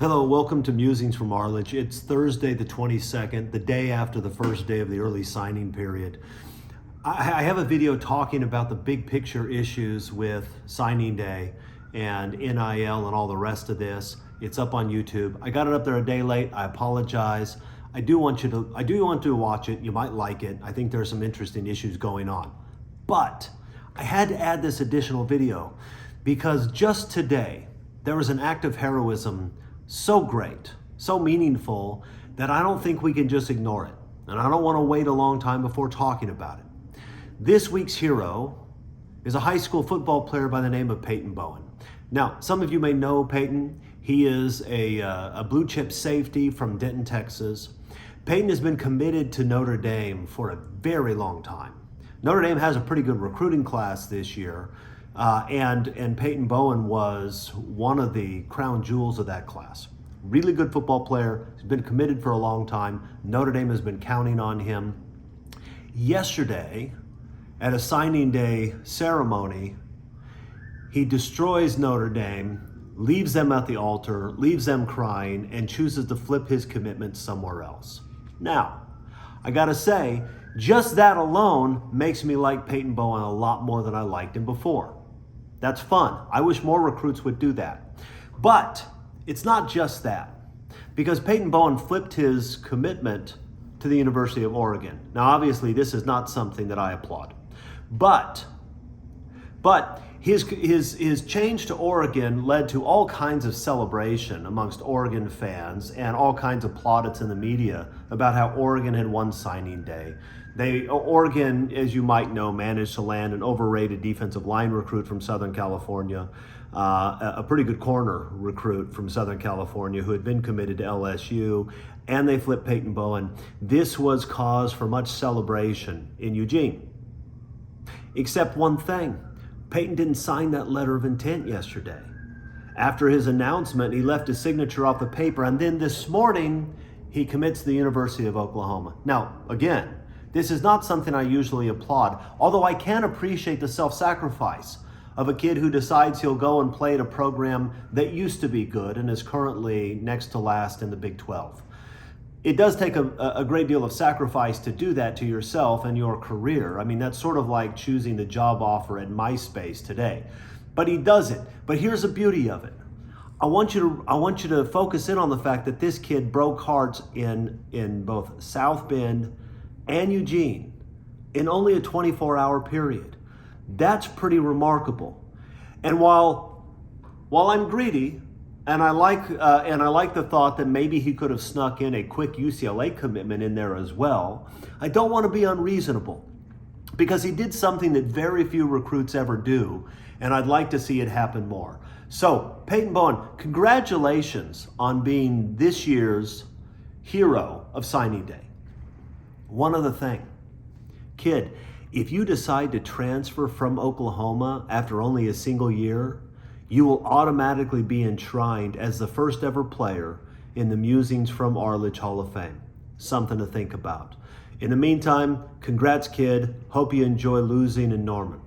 Hello, welcome to Musings from Arledge. It's Thursday the 22nd, the day after the first day of the early signing period. I have a video talking about the big picture issues with signing day and NIL and all the rest of this. It's up on YouTube. I got it up there a day late. I apologize. I do want to watch it. You might like it. I think there's some interesting issues going on. But I had to add this additional video because just today there was an act of heroism so great, so meaningful, that I don't think we can just ignore it. And I don't want to wait a long time before talking about it. This week's hero is a high school football player by the name of Peyton Bowen. Now, some of you may know Peyton. He is a blue chip safety from Denton, Texas. Peyton has been committed to Notre Dame for a very long time. Notre Dame has a pretty good recruiting class this year. And Peyton Bowen was one of the crown jewels of that class. Really good football player. He's been committed for a long time. Notre Dame has been counting on him. Yesterday, at a signing day ceremony, he destroys Notre Dame, leaves them at the altar, leaves them crying, and chooses to flip his commitment somewhere else. Now, I gotta say, just that alone makes me like Peyton Bowen a lot more than I liked him before. That's fun. I wish more recruits would do that. But it's not just that, because Peyton Bowen flipped his commitment to the University of Oregon. Now, obviously, this is not something that I applaud. But his change to Oregon led to all kinds of celebration amongst Oregon fans and all kinds of plaudits in the media about how Oregon had won signing day. Oregon, as you might know, managed to land an overrated defensive line recruit from Southern California, a pretty good corner recruit from Southern California who had been committed to LSU, and they flipped Peyton Bowen. This was cause for much celebration in Eugene. Except one thing. Peyton didn't sign that letter of intent yesterday. After his announcement, he left his signature off the paper, and then this morning, he commits to the University of Oklahoma. Now, again, this is not something I usually applaud, although I can appreciate the self-sacrifice of a kid who decides he'll go and play at a program that used to be good and is currently next to last in the Big 12. It does take a great deal of sacrifice to do that to yourself and your career. I mean, that's sort of like choosing the job offer at MySpace today. But he does it. But here's the beauty of it. I want you to focus in on the fact that this kid broke hearts in both South Bend and Eugene in only a 24-hour period. That's pretty remarkable. And while I'm greedy, and I like the thought that maybe he could have snuck in a quick UCLA commitment in there as well, I don't want to be unreasonable, because he did something that very few recruits ever do, and I'd like to see it happen more. So, Peyton Bowen, congratulations on being this year's hero of signing day. One other thing, kid, if you decide to transfer from Oklahoma after only a single year, you will automatically be enshrined as the first ever player in the Musings from Arledge Hall of Fame. Something to think about. In the meantime, congrats, kid. Hope you enjoy losing in Norman.